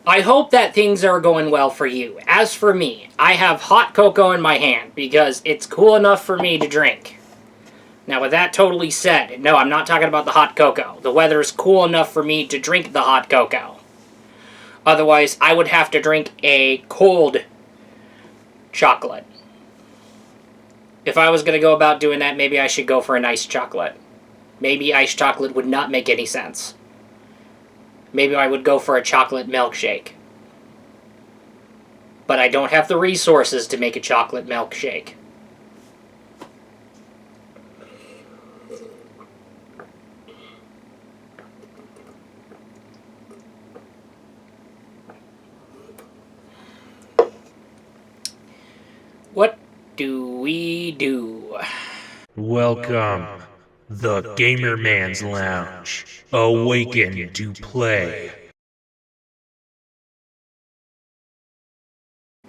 I hope that things are going well for you. As for me, I have hot cocoa in my hand because it's cool enough for me to drink. Now, with that totally said, no, I'm not talking about the hot cocoa. The weather is cool enough for me to drink the hot cocoa. Otherwise, I would have to drink a cold chocolate. If I was going to go about doing that, maybe I should go for an iced chocolate. Maybe iced chocolate would not make any sense. Maybe I would go for a chocolate milkshake. But I don't have the resources to make a chocolate milkshake. What do we do? Welcome, the Gamer Man's Lounge. Awaken to play.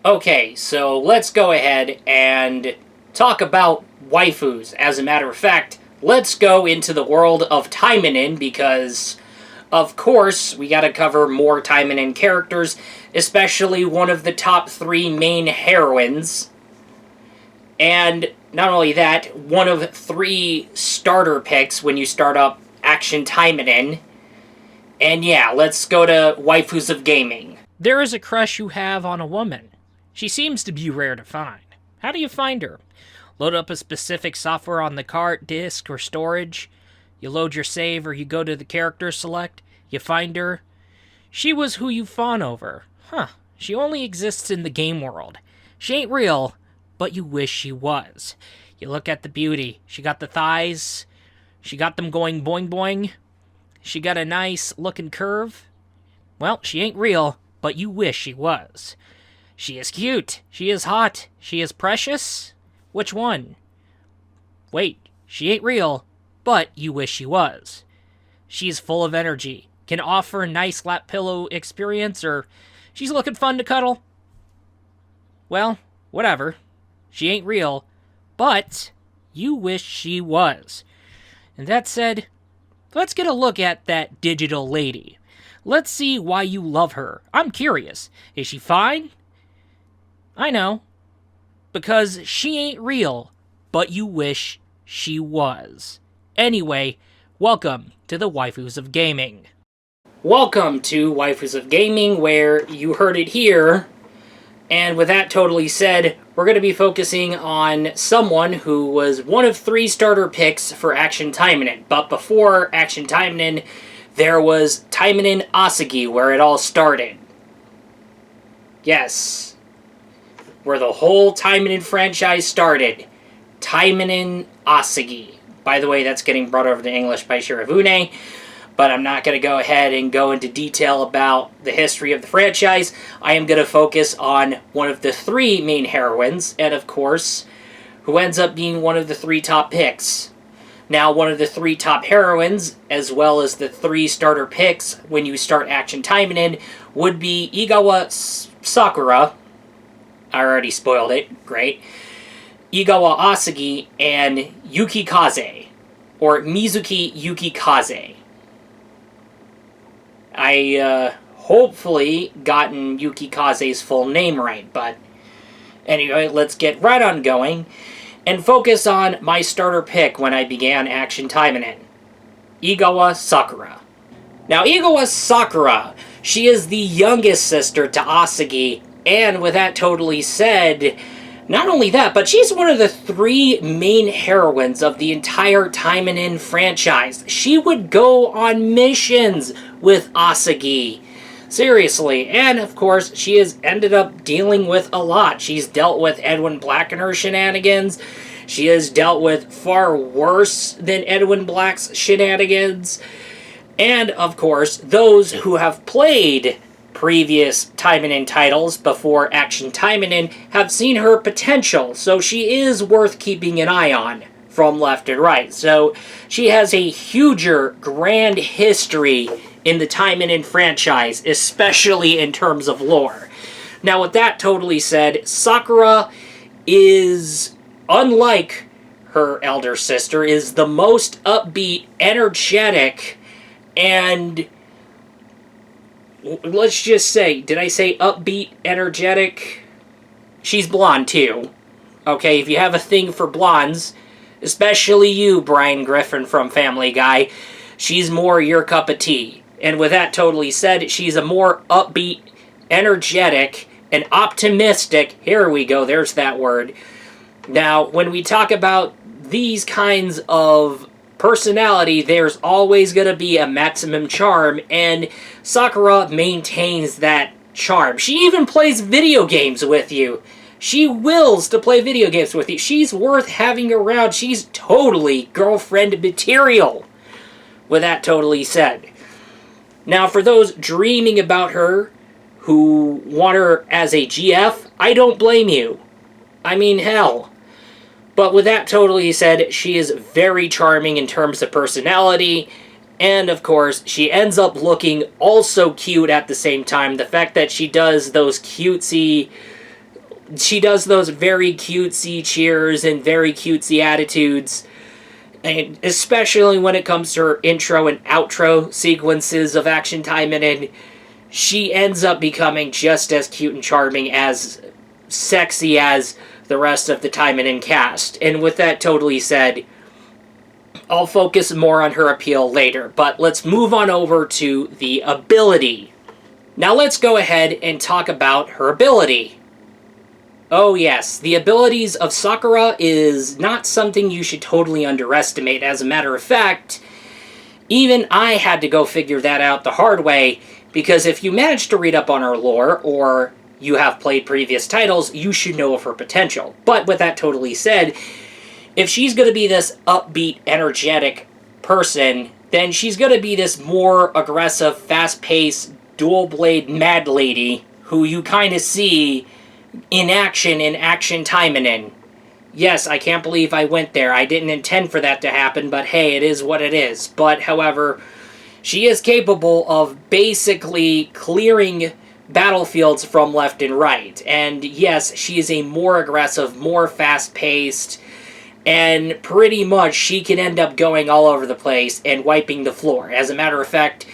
Okay, so let's go ahead and talk about waifus. As a matter of fact, let's go into the world of Taimanin because, of course, we gotta cover more Taimanin characters, especially one of the top 3 main heroines. And not only that, one of 3 starter picks when you start up Action Taimanin. And yeah, let's go to Waifus of Gaming. There is a crush you have on a woman. She seems to be rare to find. How do you find her? Load up a specific software on the cart, disk, or storage. You load your save or you go to the character select. You find her. She was who you fawn over. Huh, she only exists in the game world. She ain't real, but you wish she was. You look at the beauty. She got the thighs. She got them going boing boing. She got a nice looking curve. Well, she ain't real, but you wish she was. She is cute. She is hot. She is precious. Which one? Wait, she ain't real, but you wish she was. She's full of energy. Can offer a nice lap pillow experience, or she's looking fun to cuddle. Well, whatever. She ain't real, but you wish she was. And that said, let's get a look at that digital lady. Let's see why you love her. I'm curious. Is she fine? I know. Because she ain't real, but you wish she was. Anyway, welcome to the Waifus of Gaming. Welcome to Waifus of Gaming, where you heard it here. And with that totally said, we're going to be focusing on someone who was one of 3 starter picks for Action Taimanin. But before Action Taimanin, there was Taimanin Asagi, where it all started. Yes. Where the whole Taimanin franchise started. Taimanin Asagi. By the way, that's getting brought over to English by Shirafune. But I'm not going to go ahead and go into detail about the history of the franchise. I am going to focus on one of the 3 main heroines, and of course, who ends up being one of the 3 top picks. Now, one of the 3 top heroines, as well as the 3 starter picks when you start Action Taimanin, would be Igawa Sakura. I already spoiled it. Great. Igawa Asagi and Yukikaze, or Mizuki Yukikaze. I hopefully gotten Yukikaze's full name right, but anyway, let's get right on going and focus on my starter pick when I began Action Taimanin, Igawa Sakura. Now, Igawa Sakura, she is the youngest sister to Asagi, and with that totally said, not only that, but she's one of the 3 main heroines of the entire Taimanin franchise. She would go on missions with Asagi. Seriously. And, of course, she has ended up dealing with a lot. She's dealt with Edwin Black and her shenanigans. She has dealt with far worse than Edwin Black's shenanigans. And, of course, those who have played previous Taimanin titles before Action Taimanin have seen her potential, so she is worth keeping an eye on from left and right. So she has a huger, grand history in the Taimanin franchise, especially in terms of lore. Now, with that totally said, Sakura is, unlike her elder sister, is the most upbeat, energetic, and let's just say, did I say upbeat, energetic? She's blonde too. Okay, if you have a thing for blondes, especially you, Brian Griffin from Family Guy, she's more your cup of tea. And with that totally said, she's a more upbeat, energetic, and optimistic, here we go, there's that word. Now, when we talk about these kinds of personality, there's always going to be a maximum charm, and Sakura maintains that charm. She even plays video games with you. She wills to play video games with you. She's worth having around. She's totally girlfriend material. With that totally said. Now, for those dreaming about her, who want her as a GF, I don't blame you. I mean, hell. But with that totally said, she is very charming in terms of personality, and of course, she ends up looking also cute at the same time. The fact that she does those very cutesy cheers and very cutesy attitudes, and especially when it comes to her intro and outro sequences of Action Taimanin, she ends up becoming just as cute and charming, as sexy as the rest of the Taimanin cast. And with that totally said, I'll focus more on her appeal later, but let's move on over to the ability. Now let's go ahead and talk about her ability. Oh yes, the abilities of Sakura is not something you should totally underestimate. As a matter of fact, even I had to go figure that out the hard way, because if you manage to read up on her lore, or you have played previous titles, you should know of her potential. But with that totally said, if she's going to be this upbeat, energetic person, then she's going to be this more aggressive, fast-paced, dual-blade mad lady who you kind of see in Action Taimanin. Yes, I can't believe I went there. I didn't intend for that to happen, but hey, it is what it is. But, however, she is capable of basically clearing battlefields from left and right. And yes, she is a more aggressive, more fast-paced, and pretty much she can end up going all over the place and wiping the floor. As a matter of fact,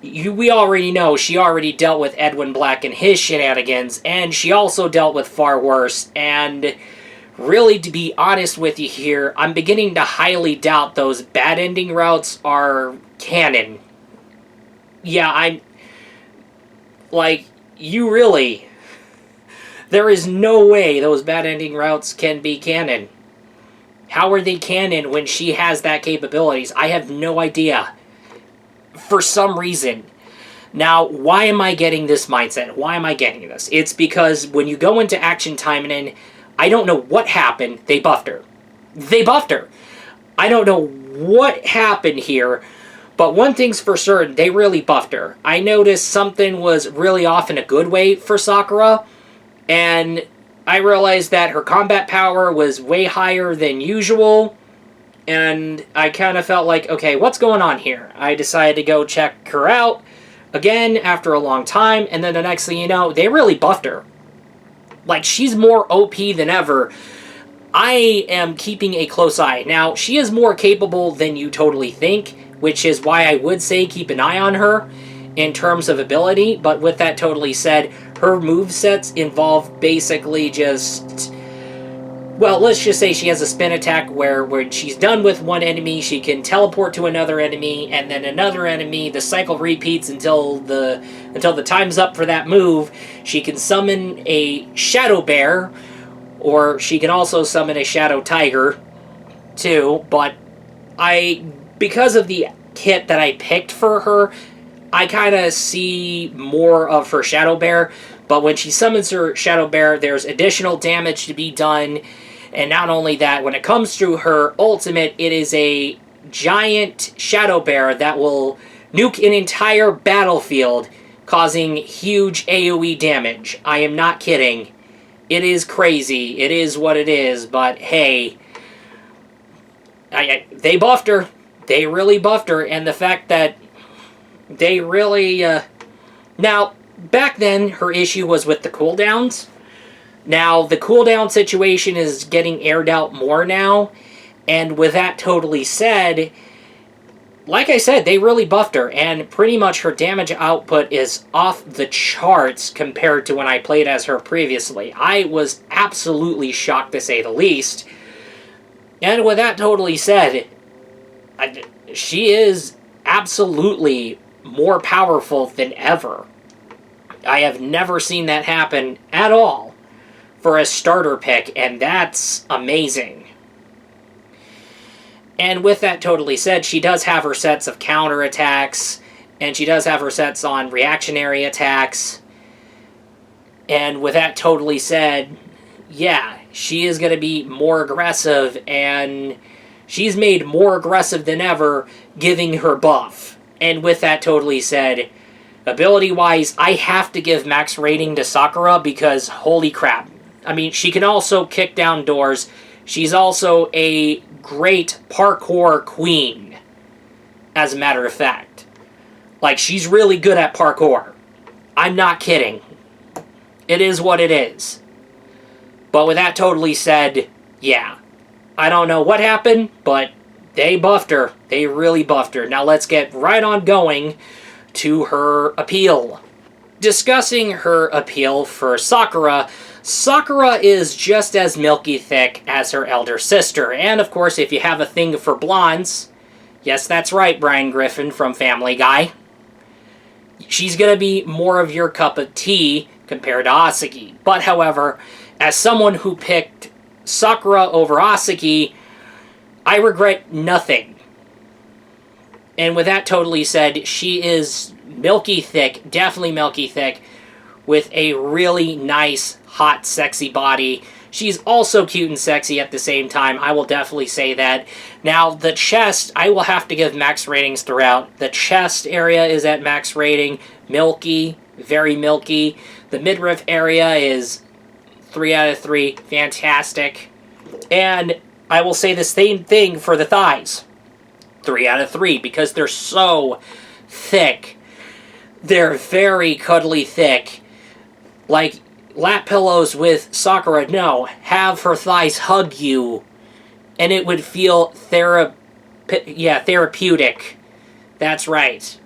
we already know she already dealt with Edwin Black and his shenanigans, and she also dealt with far worse. And really, to be honest with you here, I'm beginning to highly doubt those bad ending routes are canon. Yeah, you really... There is no way those bad ending routes can be canon. How are they canon when she has that capabilities? I have no idea. For some reason. Now, why am I getting this mindset? Why am I getting this? It's because when you go into Action Taimanin, I don't know what happened. They buffed her. They buffed her. I don't know what happened here, but one thing's for certain, they really buffed her. I noticed something was really off in a good way for Sakura, and I realized that her combat power was way higher than usual, and I kind of felt like, okay, what's going on here? I decided to go check her out again after a long time, and then the next thing you know, they really buffed her. Like, she's more OP than ever. I am keeping a close eye. Now, she is more capable than you totally think, which is why I would say keep an eye on her in terms of ability, but with that totally said, her movesets involve basically just... Well, let's just say she has a spin attack where when she's done with one enemy, she can teleport to another enemy, and then another enemy. The cycle repeats until the time's up for that move. She can summon a Shadow Bear, or she can also summon a Shadow Tiger, too. But because of the kit that I picked for her, I kind of see more of her Shadow Bear. But when she summons her Shadow Bear, there's additional damage to be done. And not only that, when it comes through her ultimate, it is a giant Shadow Bear that will nuke an entire battlefield, causing huge AoE damage. I am not kidding. It is crazy. It is what it is. But hey, they buffed her. They really buffed her. And the fact that they really... Now, back then, her issue was with the cooldowns. Now, the cooldown situation is getting aired out more now, and with that totally said, like I said, they really buffed her, and pretty much her damage output is off the charts compared to when I played as her previously. I was absolutely shocked, to say the least. And with that totally said, she is absolutely more powerful than ever. I have never seen that happen at all for a starter pick, and that's amazing. And with that totally said, she does have her sets of counter attacks, and she does have her sets on reactionary attacks. And with that totally said, yeah, she is going to be more aggressive, and she's made more aggressive than ever, giving her buff. And with that totally said, ability-wise, I have to give max rating to Sakura because, holy crap. I mean, she can also kick down doors. She's also a great parkour queen, as a matter of fact. Like, she's really good at parkour. I'm not kidding. It is what it is. But with that totally said, yeah. I don't know what happened, but they buffed her. They really buffed her. Now let's get right on going to her appeal. Discussing her appeal for Sakura, Sakura is just as milky thick as her elder sister, and of course if you have a thing for blondes, yes that's right Brian Griffin from Family Guy, she's gonna be more of your cup of tea compared to Asaki. But however, as someone who picked Sakura over Asaki, I regret nothing. And with that totally said, she is milky thick, definitely milky thick, with a really nice, hot, sexy body. She's also cute and sexy at the same time, I will definitely say that. Now, the chest, I will have to give max ratings throughout. The chest area is at max rating, milky, very milky. The midriff area is 3 out of 3, fantastic. And I will say the same thing for the thighs. 3 out of 3, because they're so thick. They're very cuddly thick. Like, lap pillows with Sakura, no. Have her thighs hug you, and it would feel therapeutic. That's right.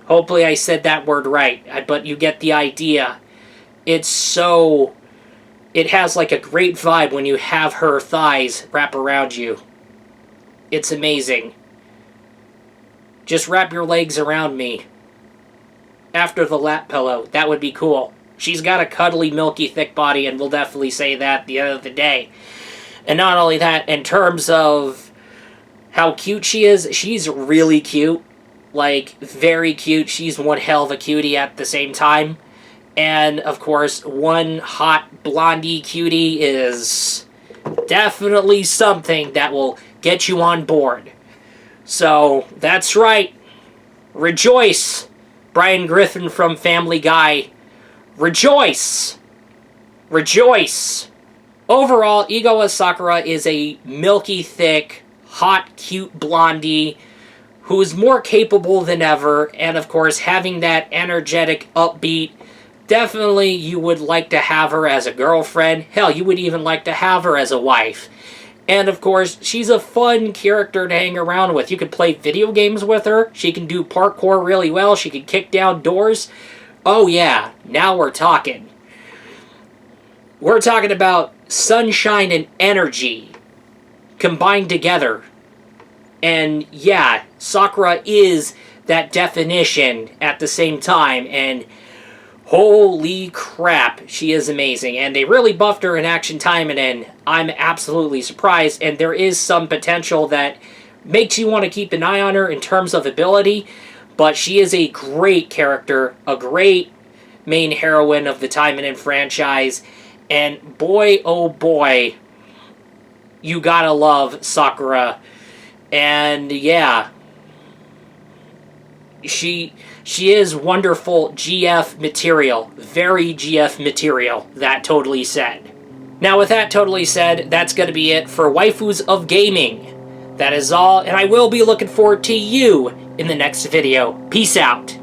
Hopefully I said that word right, but you get the idea. It's so... It has like a great vibe when you have her thighs wrap around you. It's amazing. Just wrap your legs around me. After the lap pillow, that would be cool. She's got a cuddly, milky, thick body, and we'll definitely say that at the end of the day. And not only that, in terms of how cute she is, she's really cute. Like, very cute. She's one hell of a cutie at the same time. And, of course, one hot blondie cutie is definitely something that will get you on board. So, that's right. Rejoice, Brian Griffin from Family Guy. Rejoice! Rejoice! Overall, Igawa Sakura is a milky, thick, hot, cute blondie who is more capable than ever, and of course, having that energetic, upbeat, definitely you would like to have her as a girlfriend. Hell, you would even like to have her as a wife. And of course, she's a fun character to hang around with. You could play video games with her. She can do parkour really well. She can kick down doors. Oh yeah, now we're talking. We're talking about sunshine and energy combined together. And yeah, Sakura is that definition at the same time, and holy crap, she is amazing. And they really buffed her in Action Taimanin. I'm absolutely surprised, and there is some potential that makes you want to keep an eye on her in terms of ability, but she is a great character, a great main heroine of the Taimanin franchise, and boy, oh boy, you gotta love Sakura. And yeah, she is wonderful GF material. Very GF material, that totally said. Now with that totally said, that's going to be it for Waifus of Gaming. That is all, and I will be looking forward to you in the next video. Peace out.